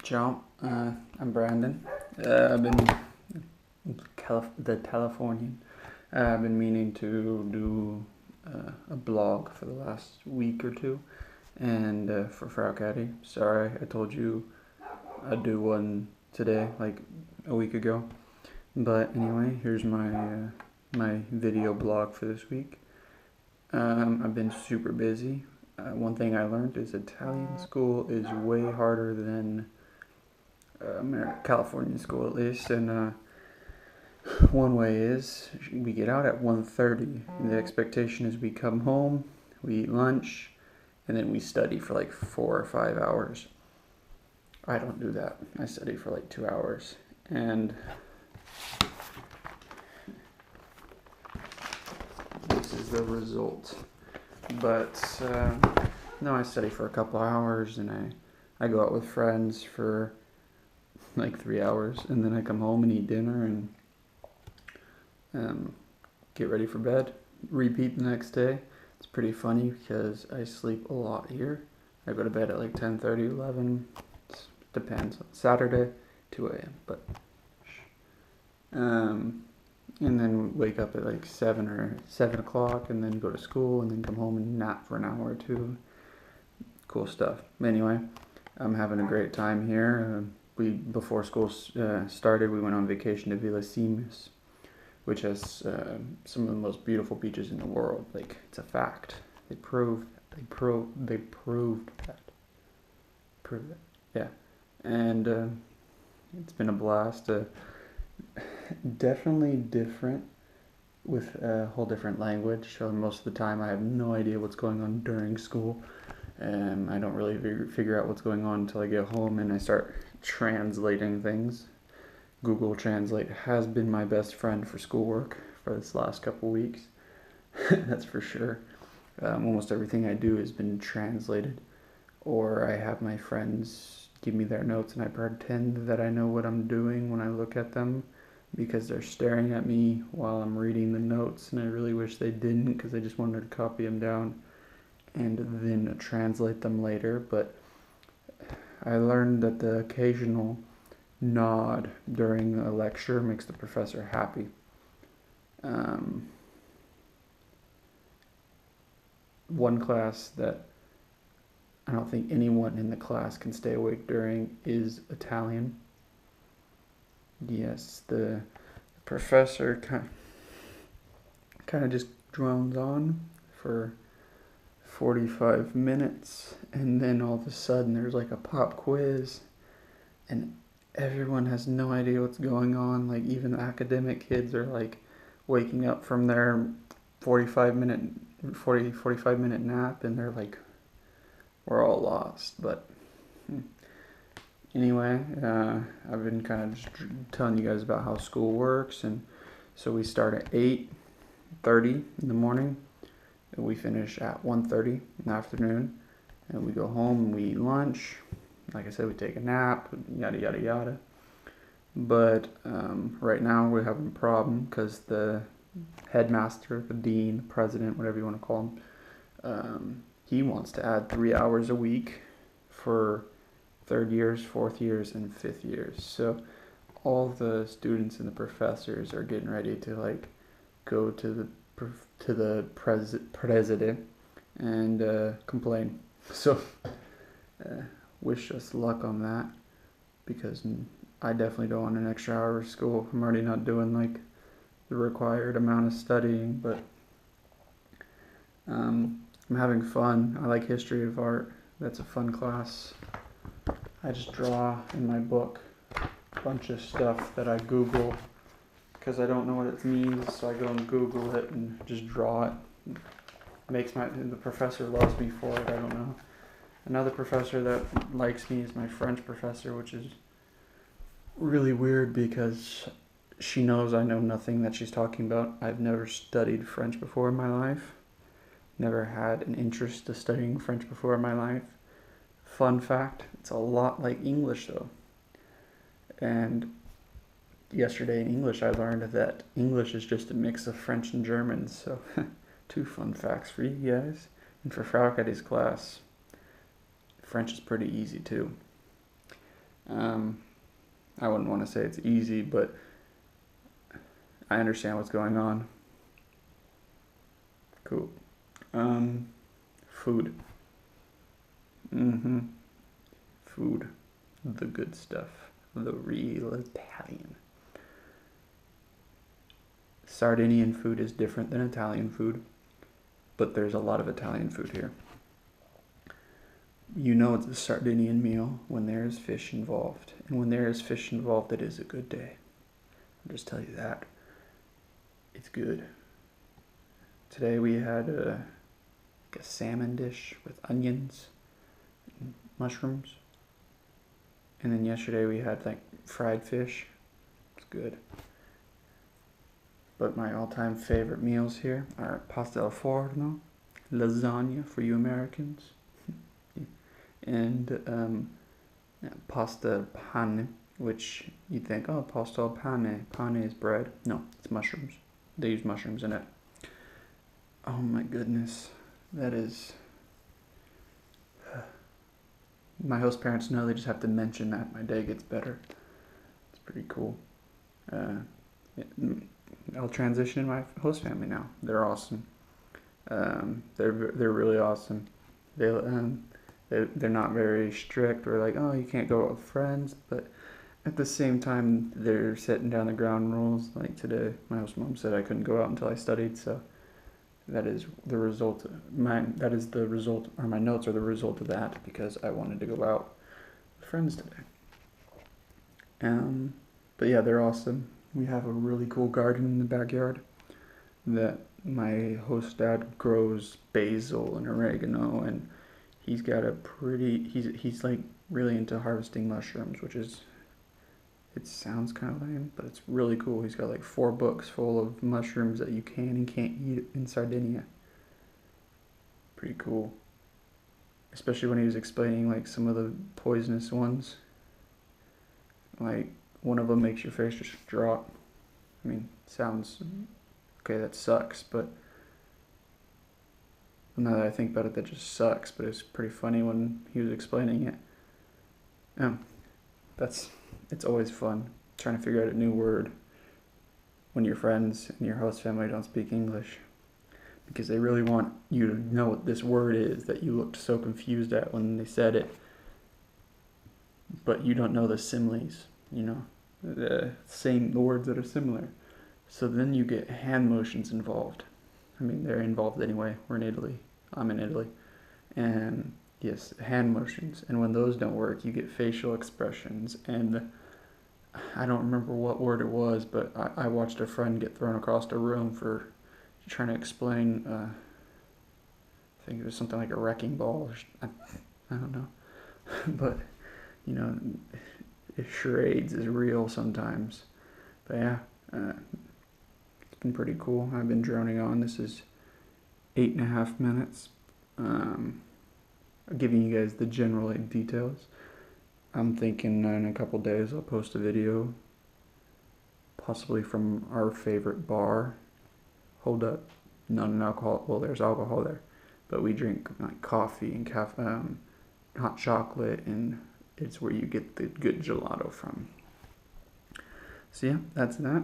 Ciao, I'm Brandon. I've been the Californian. I've been meaning to do a blog for the last week or two, and for Frau Caddy. Sorry, I told you I'd do one today, like a week ago. But anyway, here's my video blog for this week. I've been super busy. One thing I learned is Italian school is way harder than California school at least, and one way is we get out at 1:30. The expectation is we come home, we eat lunch, and then we study for like 4 or 5 hours. I don't do that. I study for like 2 hours, and this is the result. But no, I study for a couple hours, and I go out with friends for like 3 hours, and then I come home and eat dinner and get ready for bed. Repeat the next day. It's pretty funny because I sleep a lot here. I go to bed at like 10:30, 11. It depends. Saturday, 2 a.m. But and then wake up at like 7 o'clock, and then go to school, and then come home and nap for an hour or two. Cool stuff. Anyway, I'm having a great time here. Before school started, we went on vacation to Villa Simus, which has some of the most beautiful beaches in the world. Like, it's a fact. They proved that. Yeah. And it's been a blast. Definitely different, with a whole different language. So most of the time I have no idea what's going on during school. I don't really figure out what's going on until I get home and I start translating things. Google Translate has been my best friend for schoolwork for this last couple weeks. That's for sure. Almost everything I do has been translated, or I have my friends give me their notes and I pretend that I know what I'm doing when I look at them, because they're staring at me while I'm reading the notes, and I really wish they didn't, because I just wanted to copy them down and then translate them later. But I learned that the occasional nod during a lecture makes the professor happy. One class that I don't think anyone in the class can stay awake during is Italian. Yes, the professor kind of just drones on for 45 minutes, and then all of a sudden there's like a pop quiz, and everyone has no idea what's going on. Like, even the academic kids are like waking up from their 45 minute nap, and they're like, we're all lost. But anyway, I've been kind of just telling you guys about how school works. And so we start at 8:30 in the morning, and we finish at 1:30 in the afternoon, and we go home and we eat lunch. Like I said, we take a nap, yada yada yada. But right now we're having a problem because the headmaster, the dean, the president, whatever you want to call him, he wants to add 3 hours a week for third years, fourth years, and fifth years. So all the students and the professors are getting ready to like go to the president and complain. So wish us luck on that, because I definitely don't want an extra hour of school. I'm already not doing like the required amount of studying, but I'm having fun. I like history of art. That's a fun class. I just draw in my book a bunch of stuff that I Google because I don't know what it means, so I go and Google it and just draw it. The professor loves me for it. I don't know. Another professor that likes me is my French professor, which is really weird because she knows I know nothing that she's talking about. I've never studied French before in my life. Never had an interest in studying French before in my life. Fun fact, it's a lot like English though. And yesterday in English I learned that English is just a mix of French and German. So 2 fun facts for you guys. And for Frau Katty's class, French is pretty easy too. I wouldn't want to say it's easy, but I understand what's going on. Cool. Food. Food. The good stuff. The real Italian. Sardinian food is different than Italian food, but there's a lot of Italian food here. You know it's a Sardinian meal when there is fish involved. And when there is fish involved, it is a good day. I'll just tell you that. It's good. Today we had a salmon dish with onions and mushrooms. And then yesterday we had like fried fish. It's good. But my all-time favorite meals here are pasta al forno, lasagna for you Americans, and pasta pane, which you think, oh, pasta al pane. Pane is bread. No, it's mushrooms. They use mushrooms in it. Oh my goodness. That is... My host parents know, they just have to mention that. My day gets better. It's pretty cool. I'll transition in my host family now. They're awesome. They're really awesome. They're not very strict or like, oh, you can't go out with friends, but at the same time they're setting down the ground rules. Like today, my host mom said I couldn't go out until I studied, so that is the result. My notes are the result of that because I wanted to go out with friends today. But yeah, they're awesome. We have a really cool garden in the backyard that my host dad grows basil and oregano, and he's got he's like really into harvesting mushrooms, which is, it sounds kind of lame, but it's really cool. He's got like 4 books full of mushrooms that you can and can't eat in Sardinia. Pretty cool. Especially when he was explaining like some of the poisonous ones. Like one of them makes your face just drop. I mean, sounds okay, that sucks, but now that I think about it, that just sucks, but it's pretty funny when he was explaining it. It's always fun trying to figure out a new word when your friends and your host family don't speak English, because they really want you to know what this word is that you looked so confused at when they said it, but you don't know the similes, the words that are similar. So then you get hand motions involved. I mean, they're involved anyway. We're in Italy. I'm in Italy. And yes, hand motions. And when those don't work, you get facial expressions. And I don't remember what word it was, but I watched a friend get thrown across the room for trying to explain, I think it was something like a wrecking ball. I don't know. But, charades is real sometimes. But yeah, it's been pretty cool. I've been droning on. This is 8.5 minutes. Giving you guys the general details. I'm thinking in a couple days I'll post a video, possibly from our favorite bar. Hold up, not an alcohol. Well, there's alcohol there, but we drink like coffee and hot chocolate, and it's where you get the good gelato from. So yeah, that's that.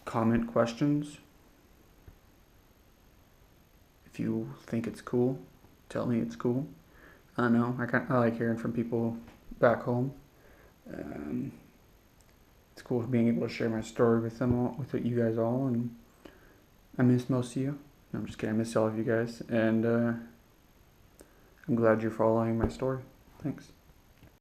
Comment questions. If you think it's cool, tell me it's cool. I don't know. I like hearing from people back home. It's cool being able to share my story with them all, with you guys all, and I miss most of you. No, I'm just kidding. I miss all of you guys, and I'm glad you're following my story. Thanks.